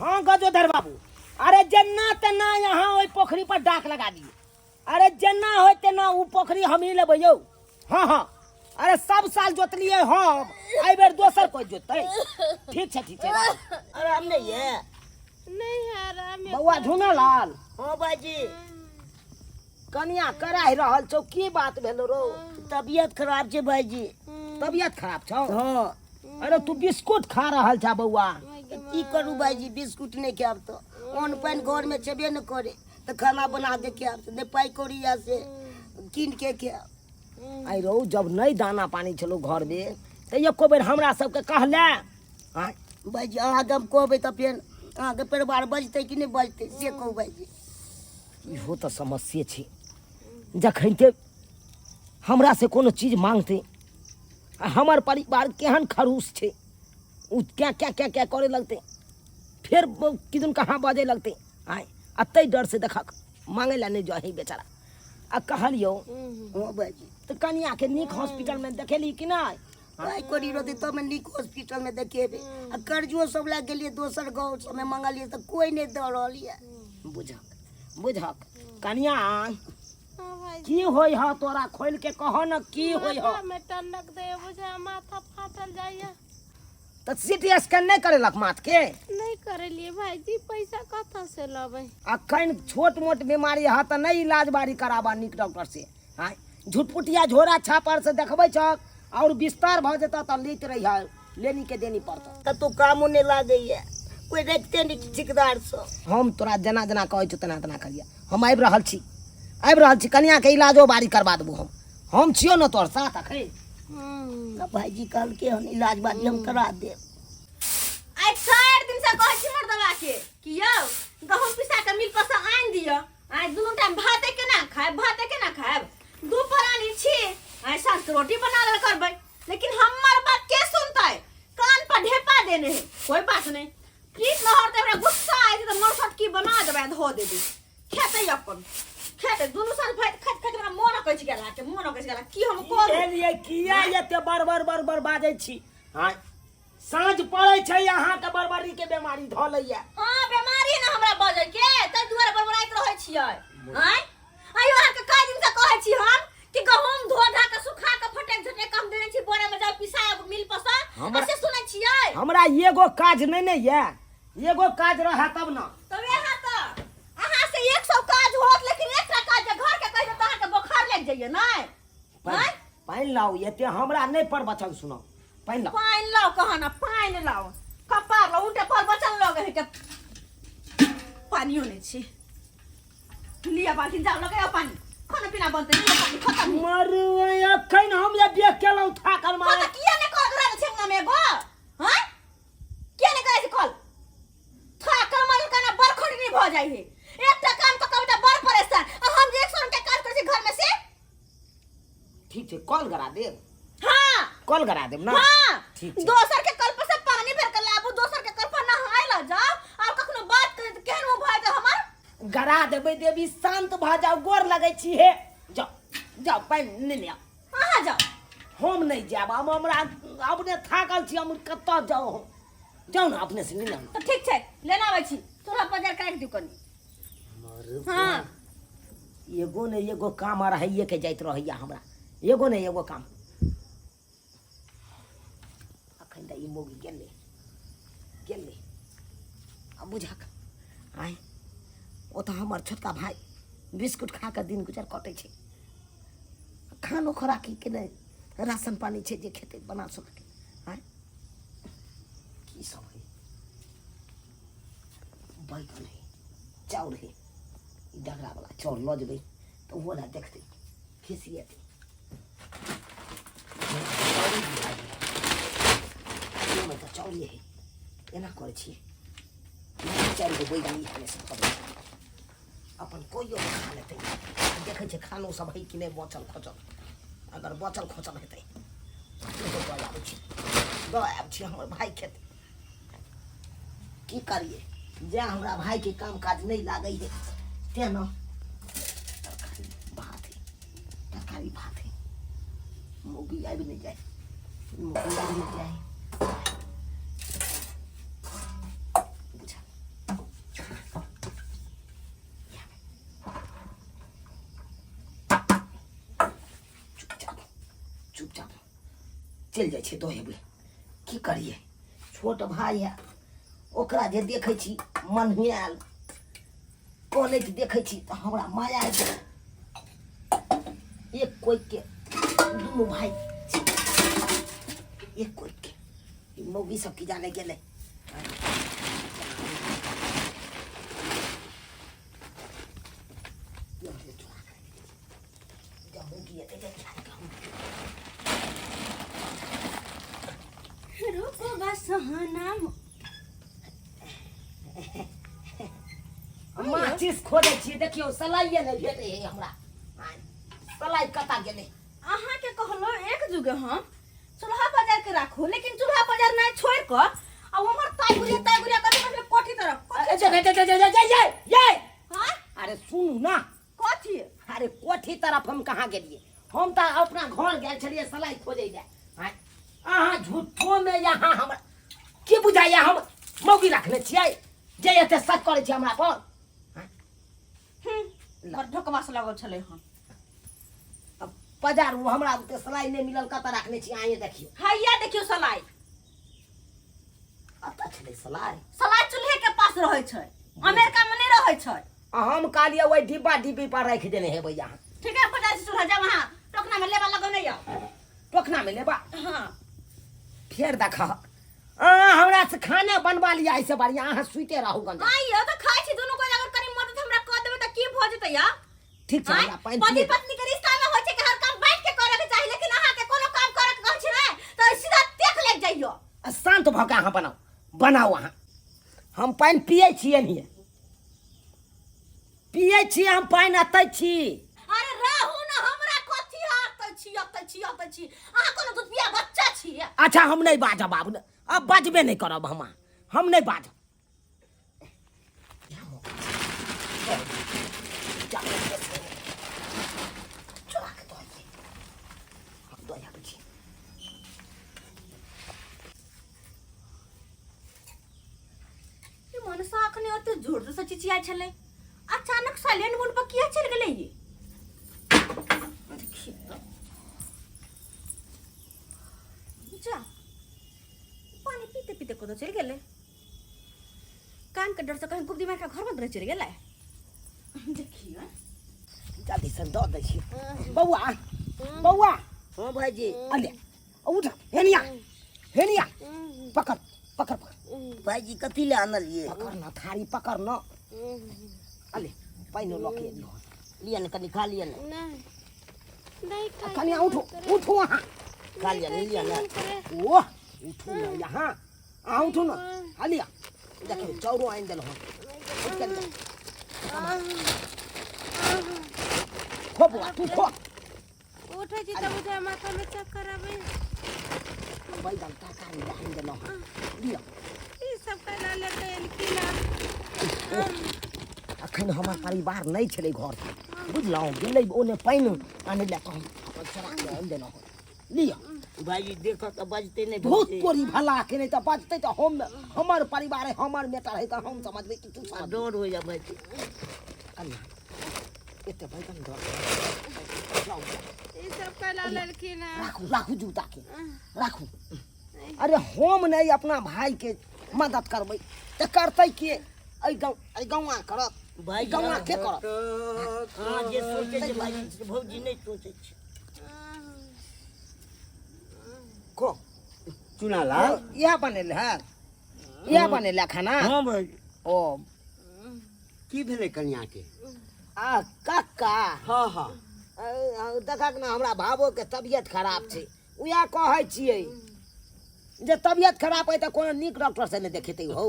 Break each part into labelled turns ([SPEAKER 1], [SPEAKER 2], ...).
[SPEAKER 1] हाँ गजोधर बाबू, अरे जन्ना तना यहाँ ओई पोखरी पर डाक लगा दिए। अरे जन्ना हो तना उ पोखरी हम ही लेबै यौ। हाँ हाँ, अरे सब साल जोतलिए हम, आई बेर दोसर कोई जोतै। ठीक है ठीक है।
[SPEAKER 2] आराम नहीं है?
[SPEAKER 3] नहीं है आराम।
[SPEAKER 1] बउआ झुना लाल।
[SPEAKER 2] हाँ बाजी।
[SPEAKER 1] कनिया कराई रहल छौ, की बात भेलो रो?
[SPEAKER 2] तबियत खराब छे भाईजी।
[SPEAKER 1] तबियत खराब छौ?
[SPEAKER 2] हाँ।
[SPEAKER 1] अरे तू बिस्कुट खा रहल छा बउआ।
[SPEAKER 2] की करू भाईजी, बिस्कुट नहीं खाब तो अन्न पानी घर में छेबे न करे, तो खाना बना के खाब तो पाई कौड़िया से कीन के खाब।
[SPEAKER 1] आई रो जब नहीं दाना पानी चलो घर में तो एको बेर हमरा सबके कहले। हाँ
[SPEAKER 2] भाईजी आगे हम कहबे तो फिर आगे परिवार बजते कि नहीं बजते से कहू भाईजी।
[SPEAKER 1] इहो तो समस्या छे, जखन के हमरा से कोनो चीज मांगते हमार परिवार केहन खरूस छे, उ क्या क्या क्या क्या करे लगते, फिर किदन कहाँ बजे लगते। आय अतै डर से देखक मांगे ला नहीं जाही बेचारा। आ कहलियो
[SPEAKER 2] हाँ भाईजी।
[SPEAKER 1] तो कनिया के नीक हॉस्पिटल में देखेली कि नहीं?
[SPEAKER 2] पाई कौड़ी रहते तो मैं नीक हॉस्पिटल में देखेबे। आ कर्जो सब लग गेलिए दोसर गाँव सब में मंगलिए तो कोई नहीं दे रही है।
[SPEAKER 1] बुझक बुझक कनिया की होई ह तोरा खोल के कहो न की होई ह?
[SPEAKER 3] में टनक दे बुझा माथा फाटल जाइए।
[SPEAKER 1] तो सीटी स्कैन नहीं करेलक माथ के?
[SPEAKER 3] नहीं करे लिए भाईजी, पैसा कथा से लबे।
[SPEAKER 1] अखन छोट मोट बीमारी है तो नहीं इलाज बारी कराबा नीक डॉक्टर से। हाँ झुटपुटिया झोरा छापर से देखबै छक और विस्तार भ जेता तो लेत रही है, लेनी के देनी पड़ता।
[SPEAKER 2] तो कामो नहीं लागे है, कोई देखते नहीं ठेकेदार सब।
[SPEAKER 1] हम तोरा जना जना कहै छ तना तना करिया। हम आबि रहल छी कनिया के इलाजो बारी करवा देबो। हम छियो न तोर साथ अखन।
[SPEAKER 2] भाईजी कल के हम इलाज बारी हम करा दे।
[SPEAKER 4] आई 4 दिन से कहै छी मर्दवा के कि यौ गहूम पिसा के मिल पर से आन दियो। आई दुनू टाइम भाते के ना खाएब दुपहरानी छी। आई सास के रोटी बना ले करबै, लेकिन हमर बात के सुनतै? कान पर ढेपा देने है, कोई बात नहीं। प्लीज न हरते हमरा गुस्सा आइ त मरसट की बना देबै, धो देबै खेतै अपन खेतै दुनू साल खट खट हमरा मोन कहै छी गेला की हम करू?
[SPEAKER 1] एलिए किया एते बरबर बाजै छी? हां साँझ पड़ै छै अहाँ के बरबरी के बीमारी ध लैया।
[SPEAKER 4] हां बीमारी ना हमरा बजै के त दुआरे बरबराइत रहै छियै। हां आइयो अहाँ के कई दिन से कहै छी हम कि गहूम धो धा के सुखा के फटेक झटे कम देने छी बोरे में जाय पिसाय मिल पर ऐसे सुनै छियै?
[SPEAKER 1] हमरा एगो काज नहीं ये, एगो काज रहा तब न।
[SPEAKER 4] तब यहाँ तो अहाँ से 100 काज होत, लेकिन एकटा काज घर के कहि त अहाँ के बुखार लग जाइए नहीं? हां
[SPEAKER 1] पाइन लाओ, एते हमरा नहीं पर बचल सुनो। पाइन लाओ,
[SPEAKER 4] पाइन लाओ कहा ना, पाइन लाओ कपार लो उल्टे पर बचल लगे है के पानियो नहीं छी। लिया बाल्टी जाओ लगे पानी, खाना पीना बनते नहीं पानी खत्म।
[SPEAKER 1] मरुआ अखन हम ये देख के लौ थाकल मारे।
[SPEAKER 4] तो किया ने कॉल करा छेंगा में गो? हां किया ने करे कॉल? थाकल मार का बरखोड़ी नहीं भ जाई है। एकटा काम क कविता बर परेशान हम 100 के काज कर घर में से।
[SPEAKER 1] ठीक है कॉल करा दे।
[SPEAKER 4] हां
[SPEAKER 1] कॉल करा देब ना।
[SPEAKER 4] हां
[SPEAKER 1] ठीक है।
[SPEAKER 4] दोसर के कल पर से पानी भर के लाबू, दोसर के कल पर नहाय ला जाओ और कखनो बात करे त केहन मुंह भाई दे हमर
[SPEAKER 1] गरा देबै देवी, शांत भ जाओ, गोर लगै छी हे। जाओ जाओ पाइन ले ले।
[SPEAKER 4] कहां जाओ?
[SPEAKER 1] हम नहीं जाब, हम हमरा अपने थाकल छी, हम कत जाओ? हम जाओ ना अपने से ले।
[SPEAKER 4] तो ठीक छै लेना आबै छी, तोरा बाजार काट दियो कनी। हां
[SPEAKER 1] एगो ने एगो काम रहिए के जाइत रहैया हमरा, एगो ने एगो काम। अखन त ई मोगी गेले अब बुझक। आय ओ तो हमर छोटका भाई बिस्कुट खा के दिन गुजर कटे छे। खानो खोराकी के नहीं, राशन पानी छे जे खेते बना सके। आय की सब है बैगन है, चाउर है, डगरा वाला चाउर ल जेबै तो वो ना देखते खिसियते। में तो चाउर है एना करे छी। चाउर के बैगन खाने से खबर अपन कोइयो खा लेते। देखे छे खानो सब है कि नहीं बचल खोचल, अगर बचल खोचल हेतै तो दऽ आबै छी, दऽ आबै छी हमर भाई खेते। की करिए जे हमरा भाई के काम काज नहीं लागे है ते न तरकारी भात है। मोगी आबि नहीं जाए, मोगी आबि नहीं जाए। बुझा चल जाए दोहेबै की करिए छोट भाई है ओकरा जे देखै छी मन आयल कॉलेज देखै छी तऽ हमरा माया आबि एक कोई के दुनू भाई एक कोई के मौगी सब की जाने गेलै
[SPEAKER 4] रुको बस सहना
[SPEAKER 1] माचिस खोदै छियै देखियौ सलाइए नहि भेटै है हमरा सलाई कता गेलै
[SPEAKER 4] अहाँ के कहलो एक जुगे हम चूल्हा बाजार के राखो लेकिन चूल्हा बाजार नहीं छोड़ कर अब हमर ताई गुड़िया करे मतलब कोठी तरफ हां
[SPEAKER 1] अरे सुनू ना
[SPEAKER 4] कोठी
[SPEAKER 1] अरे कोठी तरफ हम कहाँ गेलिए हम तो अपना घर गेल छलिए सलाई खोजे ले अहाँ झूठो में यहाँ हम की बुझाइया हम मौगी रखने छियै जे एते सच करे छी हमरा पर
[SPEAKER 4] ढोकवा से लगल छले हम
[SPEAKER 1] बाजार हमरा ओते सलाई नहीं मिलल कत रखने छी आइए देखियो
[SPEAKER 4] हैया देखियो सलाई
[SPEAKER 1] कत छले सलाई
[SPEAKER 4] सलाई चूल्हे के पास रहे छै अमेरिका में नहीं रहे छै
[SPEAKER 1] हम कालिया वही डिब्बा डिब्बी पर रख देने है भैया
[SPEAKER 4] ठीक है 50 चूल्हा जब वहां टोकना में लेबा लगो नहीं
[SPEAKER 1] टोकना में लेबा
[SPEAKER 4] हां
[SPEAKER 1] फिर देखा हमरा से खाना बनवा लिया ऐसे बढ़िया अहाँ सुते रहू गंजा
[SPEAKER 4] आइयो तो खाई छी दोनों को अगर कनी मदद हमरा क देबे त की भ जेतै या
[SPEAKER 1] ठीक छै हमरा पानी
[SPEAKER 4] पति पत्नी के रिश्ता में होय छै कि हर काम बैठ के करे के चाही लेकिन अहाँ के कोनो काम करे के कहै छी नै त सीधा देख ले जाइयो
[SPEAKER 1] शांत भ के अहाँ बनाओ अहाँ हम पानी पिए छिए नहीं पिए छी हम पानी अतै छी
[SPEAKER 4] अरे रहू ना हमरा कथी आतै छी अहाँ कोनो दूध पिया बच्चा छी
[SPEAKER 1] अच्छा हम नहीं बाजब आब अब बाजबे नहीं करब हम नहीं बाजब
[SPEAKER 4] मनसा अखने ओते जोर से चिचिया छले अचानक साइलेंट मोड पर किया चल गेले ये जा पानी पीते पीते को तो चल गेले कान के डर से कहीं गुप्ती मार का घर में चल गेला देखिए
[SPEAKER 1] जल्दी से दो दे छी बौआ
[SPEAKER 2] हाँ भाईजी
[SPEAKER 1] अले उठ हेनिया पकड़
[SPEAKER 2] भाईजी कथी ले आनल ये
[SPEAKER 1] पकड़ ना थारी पकड़ ना अले पानी लके दियो
[SPEAKER 2] लिया ने कनी खा लिया ने
[SPEAKER 3] नहीं खाई
[SPEAKER 1] कन्या उठो वहाँ
[SPEAKER 2] खा लिया ने लिया ने
[SPEAKER 1] ओ उठो ना यहाँ उठो ना अलिया देखो चौरो आइन देल हो खो बुआ तू खो
[SPEAKER 3] उठे छी तब मुझे माथा में चक्कर आवे
[SPEAKER 1] बैगन तरकारी आइन देल हो लिया
[SPEAKER 3] ई सब कला लेते किला
[SPEAKER 1] अखन हमर परिवार नहीं छले घर बुझलौ गेलै ओने पानी आने ले हम अपन चरा के आइन देल हो लिया
[SPEAKER 2] भाईजी देखो तो बजते नहीं
[SPEAKER 1] बहुत तोरी भला के नहीं तो बचते तो हम हमार परिवार है हमार बेटा है तो हम समझबे कि तू समझ
[SPEAKER 2] डर हो जा भाईजी
[SPEAKER 1] अल्लाह एते बैगन दो
[SPEAKER 3] ई सब कला लड़किन
[SPEAKER 1] राखू जूता के राखू अरे हम नहीं अपना भाई के मदद करबै तो करतै के ऐ गाँव करत
[SPEAKER 2] भाई
[SPEAKER 1] गाँव के करत
[SPEAKER 2] हाँ जे सोचे जे भाईजी भौजी नहीं सोचे छे
[SPEAKER 1] को
[SPEAKER 5] चुना ला
[SPEAKER 1] यह बनेले है यह बनेले खाना
[SPEAKER 5] हाँ भाई
[SPEAKER 1] ओ
[SPEAKER 5] की भेले कन्या के
[SPEAKER 1] आ काका
[SPEAKER 5] हाँ हाँ
[SPEAKER 1] देखक ना हमरा भावो के तबियत खराब छै उया कहै छियै जे तबियत खराब है तो कोनो नीक डॉक्टर से नहीं देखेते हो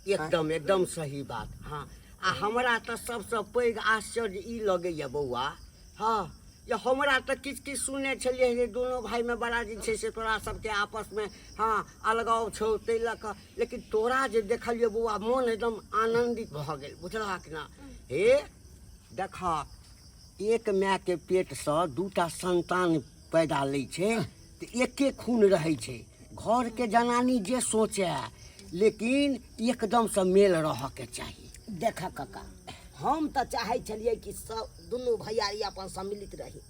[SPEAKER 5] एकदम सही बात हाँ आ हमरा तो सबसे पैघ आश्चर्य ई लगैया बौआ हाँ ये हमरा तो किछ सुने छलिए जे दोनों भाई में बड़ा जे छै से तोरा सबके आपस में हाँ अलगाव छौ तै लक लेकिन तोरा जे देखलिए बौआ मन एकदम आनंदित भ गेल बुझलहा कि ना हे देखा एक माय के पेट से दूटा संतान पैदा लै छै तो एके खून रहै छै घर के जनानी जे सोचे लेकिन एकदम से मेल रह के चाहिए
[SPEAKER 1] देखा काका हम तो चाहे छलिए कि सब दोनों भैयारी अपन सम्मिलित रही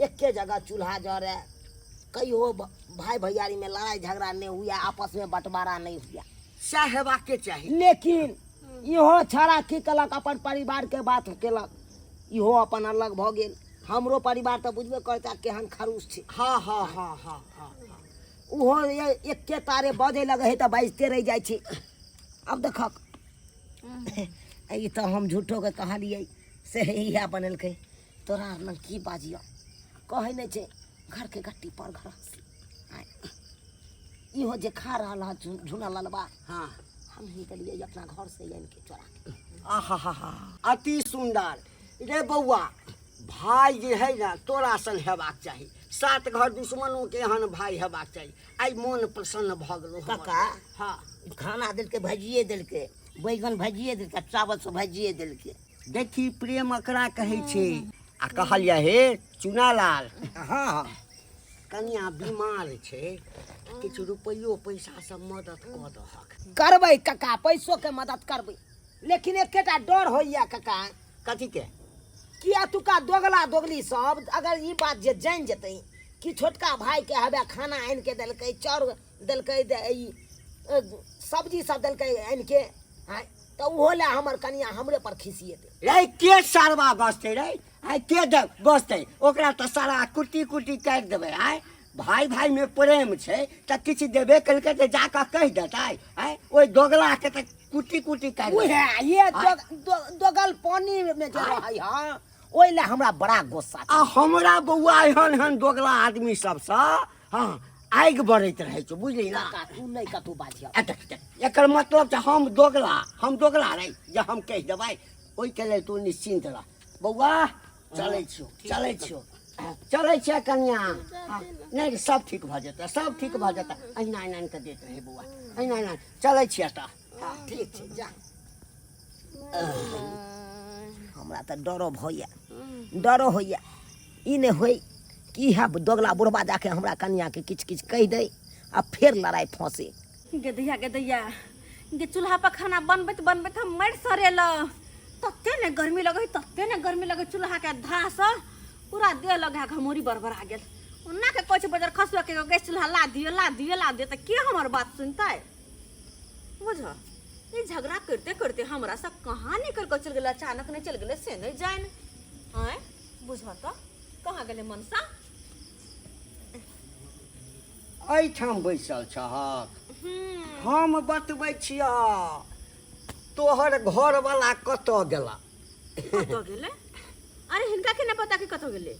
[SPEAKER 1] एके जगह चूल्हा जरे
[SPEAKER 2] कहियो भाई भैयारी में लड़ाई झगड़ा नहीं हुआ, आपस में बंटवारा नहीं हुआ।
[SPEAKER 5] सह हेबाक के चाही।
[SPEAKER 2] लेकिन इहो छड़ा की कलक, अपन परिवार के बात केलक, इहो अपन अलग भ गेल। हमरो परिवार तो बुझबे करता केहन खरूस छे।
[SPEAKER 5] हाँ हाँ हाँ हाँ हाँ
[SPEAKER 2] उहो एके तारे बजे लगे है तो बाजते रह जाए छे। अब देखक ई तो हम झूठो के कहलिए से इहा बनलकै, तोरा न की बाजियो कहे नहीं छे घर के गट्टी पर घर इहो जे खा रहा झुना ललबा,
[SPEAKER 5] हाँ
[SPEAKER 2] हम ही गेलिए अपना घर से यानी के चोरा के।
[SPEAKER 5] आहा हा हा अति सुंदर रे बउआ। भाई जे है ना तोरा सन हेबाक चाही, सात घर दुश्मनों के एहन भाई हेबाक चाही। आई मन प्रसन्न भ गेलो हमर।
[SPEAKER 2] काका
[SPEAKER 5] हाँ
[SPEAKER 2] खाना दिलके भजिए दिलके, बैगन भजिए दिलके, चावल से भजिए दिलके।
[SPEAKER 5] देखी प्रेम एकरा कहै छै। आ कहलिया हे चुनालाल,
[SPEAKER 2] हाँ
[SPEAKER 5] कनिया बीमार छै, किछु रुपयो पैसा से मदद कऽ दहक।
[SPEAKER 2] करबै काका, पैसों के मदद करबै, लेकिन एकेटा डर होइया काका।
[SPEAKER 5] कथी के?
[SPEAKER 2] किया तुका दोगला दोगली सब अगर ई बात जे जान जेतै कि छोटका भाई के हवे खाना आनि के देलकै, चाउर देलकै, सब्जी सब देलकै आनि के, तो उहो ले हमर कनिया हमरे पर खिसिएतै।
[SPEAKER 5] रे के सारवा बसतै रे? आइ के बसतै? ओकरा तऽ सारा कुटी कुटी काटि देबै। आइ भाई भाई में प्रेम छै तऽ किछु देबे केलकै तऽ जाकऽ कहि देतै। आइ ओइ दोगला के तऽ कुटी कुटी काटि देबै।
[SPEAKER 2] ये दोगल पानी में जे रहै हां ओइ ले हमरा बड़ा गुस्सा छै।
[SPEAKER 5] आ हमरा बौआ एहन एहन दोगला आदमी सबसँ हाँ आगि बढ़ैत रहै छै, बुझली ना?
[SPEAKER 2] काका तू नहीं कतू बाजिया।
[SPEAKER 5] एकर मतलब छै हम दोगला रे जे हम कहि देबै। ओइके लेल तू निश्चिंत रह बौआ। चलै छियो चलै छै कन्या। नहीं सब ठीक भऽ जेतै, सब ठीक भऽ जेतै। अहिना अहिना के देत रहे बौआ, अहिना अहिना चलै छियै तऽ।
[SPEAKER 2] ठीक छै जा। हमरा तऽ डरो होइया ई नहीं होई कि है दोगला बुढ़बा जाके हमरा कन्या के किछ किछ कह दे आ फिर लड़ाई फंसे।
[SPEAKER 4] गे दैया गे चूल्हा पर खाना बनबैत बनबैत हम मर सरेल। तत्ते ने गर्मी लगे चूल्हा के धास पूरा देह लगे घमोरी बरबरा गेल। ओना के कोच बजर खसुआ के गैस चूल्हा ला दियो त के हमर बात सुनतै? बुझ ये झगड़ा करते करते हमरा सब कहाँ निकल कर चल गेल, अचानक नहीं चल गेले से नहीं जाए न। हैं बुझ तो कहाँ गेले मनसा?
[SPEAKER 5] एहिठाम बैसल छहक। हम बतबै छिया तोहर घर वाला कतऽ गेला?
[SPEAKER 4] कतऽ गेले? अरे हिनका के नहीं पता कि कतऽ गेले?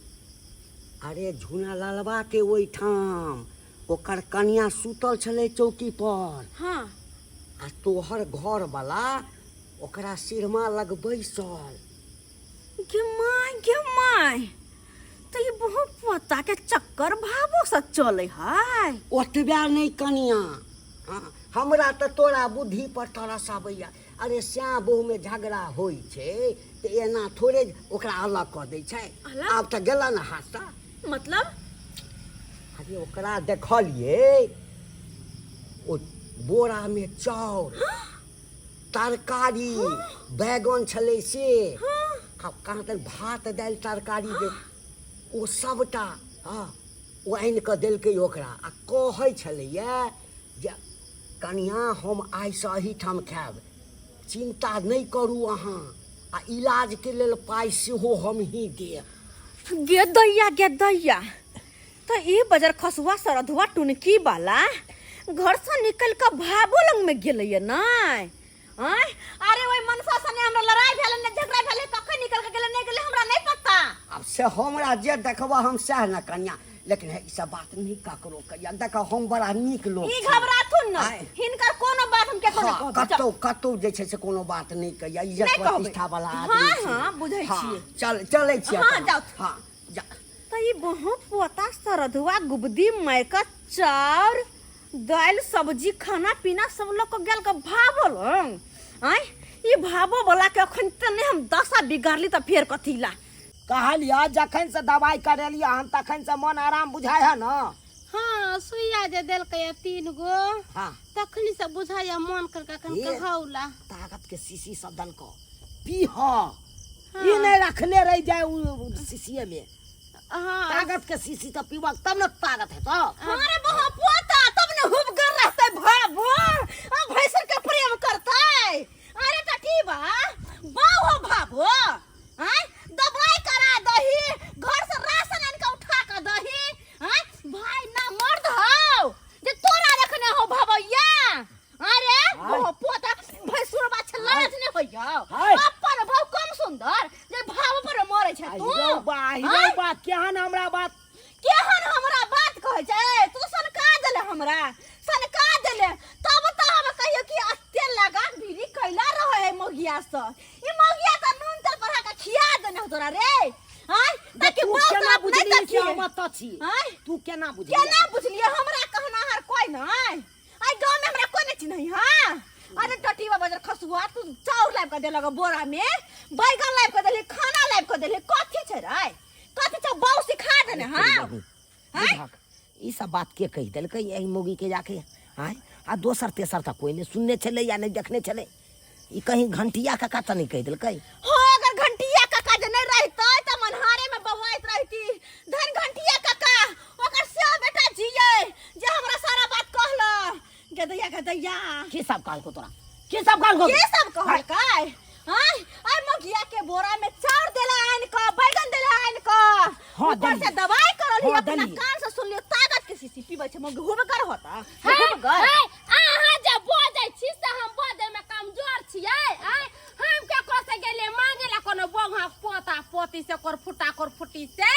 [SPEAKER 5] अरे झूना लालबा के ओहिठाम ओकर कन्या सुतल छलै चौकी पर।
[SPEAKER 4] हाँ
[SPEAKER 5] आ तोहर घर वाला ओकरा सिरमा लग बैसल।
[SPEAKER 4] गे माय तो ये बहुत पता के चक्कर भावो से चले है।
[SPEAKER 5] ओतबे नहीं कनिया, हमरा तऽ तोरा बुद्धि पर तरस आबैया। अरे श्याम बहू में झगड़ा होइ छै तऽ एना थोड़े ओकरा अलग कऽ दै छै।
[SPEAKER 4] अलग?
[SPEAKER 5] आब तऽ गेला ना हासा।
[SPEAKER 4] मतलब
[SPEAKER 5] अरे ओकरा देखलिए ओ बोरा में चाउर तरकारी बैगन छलै से आ कहाँ तक भात दालि तरकारी दे ओ सबटा हाँ ओ आनि कऽ देलकै ओकरा। आ कहै छलैया जे कनिया हम आइसँ एहिठाम खायब, चिंता नहीं करू अहाँ, आ इलाज के लेल पाइ सेहो हम ही देब।
[SPEAKER 4] गे दैया तो ये बजर खसुआ सरधुआ टुनकी वाला घर से निकल कर भाबो लंग में गेलैया नहीं? अरे वही मनसा सने हमरा लड़ाई भेल ने झगड़ा भेल कखन निकल के गेले नहीं गेले हमरा नहीं पता।
[SPEAKER 5] अब से हमरा जे देखबा हम सह न कन्या, लेकिन है ई सब बात नहीं ककरो कहिया। देख हम बड़ा नीक लोग
[SPEAKER 4] ई घबराथुन न, हिनकर कोनो बात हम केकरो नहीं कहब।
[SPEAKER 5] कतौ जे छै से कोनो बात नहीं कहिया। इज्जत प्रतिष्ठा वाला आदमी
[SPEAKER 4] हाँ
[SPEAKER 5] छै।
[SPEAKER 4] हाँ बुझै छियै।
[SPEAKER 5] चलै छियै।
[SPEAKER 4] हाँ, जाउ।
[SPEAKER 5] हाँ जा।
[SPEAKER 4] तो ये बहुत पोता सरधुआ गुबदी मैका चार दाल सब्जी खाना पीना सब लोग को गेल के भावल आय ये भावो वाला के अखन तने हम दशा बिगाड़ली त फेर कथीला
[SPEAKER 2] कहलिया जखन से दवाई करेलिया हन तखन से मन आराम बुझाय है ना?
[SPEAKER 3] हाँ सुइया जे देलकै 3 गो
[SPEAKER 2] हाँ
[SPEAKER 3] तखनी से बुझाया मन कर कखन
[SPEAKER 2] ये
[SPEAKER 3] कहौला।
[SPEAKER 2] ताकत के शीशी सब दल को पी। हाँ ये नहीं रखले रह जाए उ शीशिये में।
[SPEAKER 3] हाँ
[SPEAKER 2] ताकत के शीशी तो पीवा तब न ताकत है तो।
[SPEAKER 4] हमारे बहा पोता तब न हुब कर रहते भाबो अब भैंसर के प्रेम करते। अरे टटी बा बाहो भाबो हैं दवाई करा दही घर से राशन आन के उठा के दही हैं भाई ना मर्द हो जे तोरा रखने हो भवैया। अरे बहा पोता भैंसुर बा लाज ने होइयो अपन भाव कम सुंदर जे भाव पर मरे छ तू।
[SPEAKER 2] यो बा केहन हमरा बात
[SPEAKER 4] केहन हमरा बात कहै छै तू सनका देले हमरा सनका देले तब त हम कहियो कि अस्ते लगा बीड़ी कैला रहे है मोगिया स ई मोगिया त नून तेल पर का खिया देने तोरा रे हैं देखि
[SPEAKER 2] तू
[SPEAKER 4] बहुत
[SPEAKER 2] केना
[SPEAKER 4] नहीं
[SPEAKER 2] बुझली
[SPEAKER 4] देखी
[SPEAKER 2] कि हम त छी
[SPEAKER 4] हैं
[SPEAKER 2] तू केना बुझली
[SPEAKER 4] केना बुझलिए हमरा कहना हर कोई नहीं आई गांव में हमरा कोई नहीं चिन्हई हां। अरे टटीवा बजर खसुआ तू चाउर लाइब के देलक बोरा में बैगन लाइब के देली खाना लाइब के देली कथि छै रे कथि छ बाऊ सिखा देने हां
[SPEAKER 2] बुझक ई सब बात के कहि देलकै यही मोगी के जाके हां आ दोसर तेसर त कोई नहीं सुनने चले या नहीं देखने चले ई कहीं घंटिया काका त नहीं कहि देलकै।
[SPEAKER 4] हो अगर घंटिया काका जे नहीं रहते त मनहारे में बवाइत रहती धन घंटिया काका ओकर से बेटा जिए जे हमरा सारा बात कहला गदैया
[SPEAKER 2] की सब काल को तोरा की सब काल को
[SPEAKER 4] के सब कहल काय हां आई मगिया के बोरा में चाउर देला आइन का बैगन देला आइन का
[SPEAKER 2] हाँ,
[SPEAKER 4] ऊपर से
[SPEAKER 2] देली।
[SPEAKER 4] दवाई करल
[SPEAKER 2] हाँ,
[SPEAKER 4] अपना
[SPEAKER 2] देली।
[SPEAKER 4] कान से सुन लियो ताकत के सीसी पीबै छै मग होबे कर होता
[SPEAKER 3] है
[SPEAKER 4] होबे कर
[SPEAKER 3] अहाँ जब बोझै छी से हम बोझे में कमजोर छियै आय हम के कोसे गेले मांगे ला कोनो बोंगा पोता पोती से कर फुटी से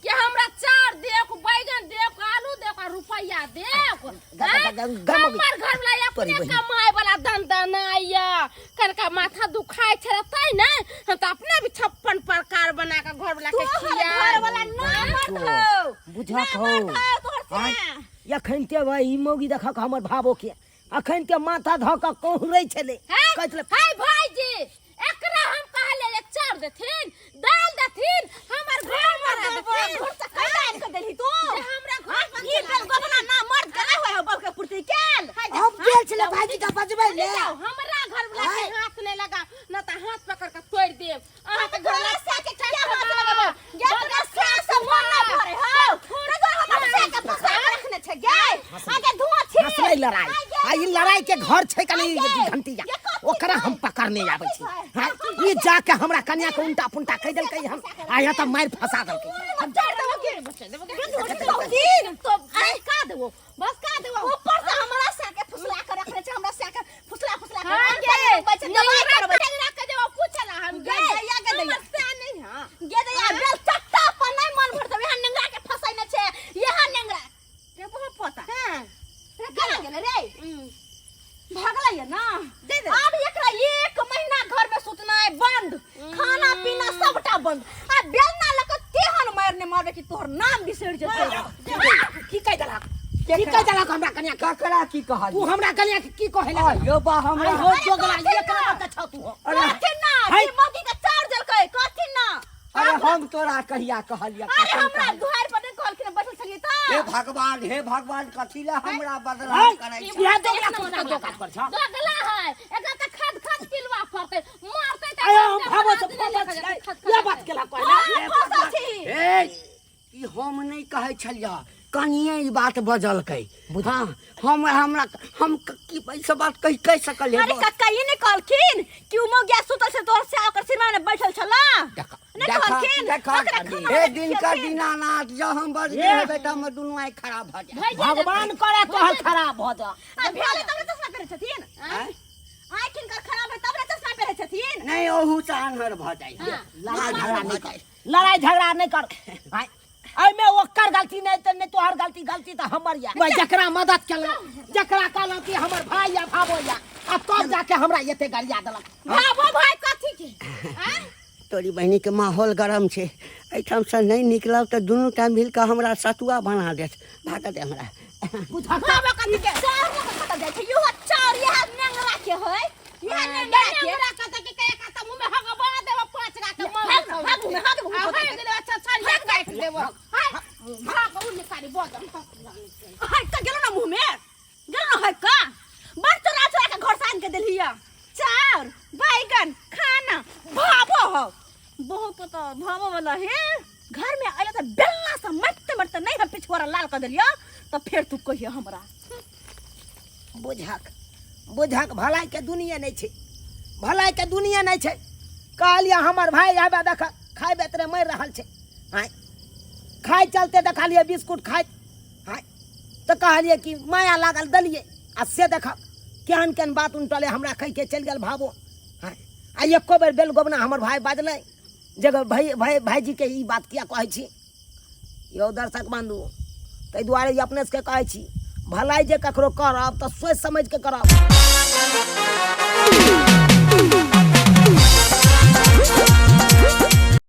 [SPEAKER 3] कि हमरा चार देख बैगन देख आलू देख रुपया देख हमर घर वाला अपने कमाए वाला धंधा नहीं है कनका माथा दुखाय छै तै ने हम त अपने भी 56 प्रकार बना के घर वाला के खिया
[SPEAKER 4] घर वाला ना मत हो
[SPEAKER 2] बुझक हो
[SPEAKER 4] तोहर
[SPEAKER 2] आय,
[SPEAKER 4] से
[SPEAKER 2] यखन ते भाई मोगी देखक हमर भाबो के अखन ते माथा ध क कहरै छले कहले
[SPEAKER 3] हाय भाईजी एकरा हम कहले एक चार देथिन दाल देथिन हमर घर बना देथिन
[SPEAKER 4] घर से कैला आइन के देली तू
[SPEAKER 3] हमरा घर बना
[SPEAKER 4] ई बेल गबना ना मर्द के नहीं होय हो बाप के पुरती केल
[SPEAKER 2] हम गेल छले भाईजी का बजबै ले
[SPEAKER 3] हमरा घर वाला के हाथ नहीं लगा न त हाथ पकड़ के तोड़ देब अहाँ के घर वाला
[SPEAKER 4] से के क्या हाथ लगाबो ये तो से से मन ना भरे हो तो हमर से के फसा के रखने छै गे आगे धुआं छी
[SPEAKER 2] हंसलै लड़ाई आ ई लड़ाई के घर छै कनी घंटिया ओकरा हम पकड़ने आबै छी हां ई जाके हमरा कन्या के उल्टा पुल्टा कह देलकै हम आया त मार फंसा देलकै
[SPEAKER 4] हम चार देबो के बच्चे देबो के दिन तो आई का देबो बस का देबो ऊपर से हमरा से के फुसला के रखने छै हमरा से के फुसला के बच्चे दवाई करबै
[SPEAKER 3] के देबो पूछला हम
[SPEAKER 4] गैया के दैया
[SPEAKER 3] से नहीं हां
[SPEAKER 4] गे दैया बेल चट्टा पर नहीं मन भर देबे यहां नेंगरा के फसाइने छै यहां नेंगरा के बहुत पता हां केना गेले रे भागला ये ना अब एकरा एक महीना घर में सुतना है बंद खाना पीना सबटा बंद आ बेलना लक तेहन मारने मारबे कि तोहर नाम बिसर जेतै
[SPEAKER 2] की कह देलक की कह देलक हमरा कन्या के
[SPEAKER 5] ककरा की कहल
[SPEAKER 2] तू हमरा कन्या के की कहले
[SPEAKER 5] यो बा हमरा
[SPEAKER 2] हो जोगला एक नंबर छ तू
[SPEAKER 4] कथि ना ई मगी के चार देलकै कथि ना
[SPEAKER 5] अरे हम तोरा कहिया कहलिया
[SPEAKER 4] अरे हमरा दुआर पर नहीं कहल के बैठल छलिए त
[SPEAKER 5] हे भगवान कथी ला हमरा बदला करै छै
[SPEAKER 2] यह जोगला तू दोकान पर छ
[SPEAKER 3] दोगला है एकरा त खद पिलवा पड़ते मारते त
[SPEAKER 2] आयो हम भाबो से ये बात केला कहला
[SPEAKER 4] फसा छी
[SPEAKER 5] ए ई हम नहीं कहै छलिया कनिए ई बात बजलकै हाँ हम की पैसा बात कह सकल है
[SPEAKER 4] अरे कक्का ये नहीं कहलखिन कि उमो गया सुतल से तोर से ओकर सिरमा में बैठल छला
[SPEAKER 5] ए दिन का दीनानाथ जब हम बज गए बेटा में दुनू आइ खराब भ जाए
[SPEAKER 2] भगवान करे तोहर खराब भ जा
[SPEAKER 4] आ भेले तब चश्मा पहने छथिन आइ किनकर खराब है तब चश्मा पहने छथिन
[SPEAKER 5] नहीं ओहू से आन्हर भ जाए
[SPEAKER 2] लड़ाई झगड़ा नहीं कर आई में ओकर गलती नहीं त नहीं तोहर गलती त हमर या भाई जकरा मदद केला जकरा कहला कि हमर भाई या भाबो या आ तब जाके हमरा एते गरिया देलक
[SPEAKER 3] भाबो भाई कथि के
[SPEAKER 5] तोरी बहनी के माहौल गरम छे एठाम से नहीं निकलब त दुनू टाइम मिल के हमरा सतुआ बना देत भाग दे हमरा
[SPEAKER 4] भाबो कथि के चार को खत्म जाय छै यो चार यह नेंगरा के होय यह नेंगरा के
[SPEAKER 3] हमरा कत के कत मुंह में हग बना देबो पांच गा के मार
[SPEAKER 4] हाथ में
[SPEAKER 3] हाय गेले अच्छा छाड़ काट देबो हाय भाग उन सारी बोतल
[SPEAKER 4] हाय त गेलो ना मुंह में गेलो ना है का बड़ चोरा चोरा के घर सान के देलिया चार बैगन खाना भाबो हो बहुत तो भाबो वाला है घर में आइले तो बेलना से मरते मरते नहीं हम पिछवाड़ा लाल कर दिलियो तो फिर तू कहियो हमरा
[SPEAKER 2] बुझक भलाई के दुनिया नहीं छे, भलाई के दुनिया नहीं छे। कहलिया हमर भाई आबे देख खाए बेतरे मर रहल छे, हाय खाए चलते देखलिए बिस्कुट खाए, हाय तो कहलिए कि माया लागल दलिए आ से देख केहन केहन बात उनटले हमरा कह के चल गेल भावो, हाय आ एको बेर बेल गोबना हमर भाई बाजले जगह भाईजी के ई बात किया कहै छी। यौ दर्शक बंधु ताहि दुआरे अपने से कहै छी भलाई जे ककरो करब तऽ सोचि समझ के करब।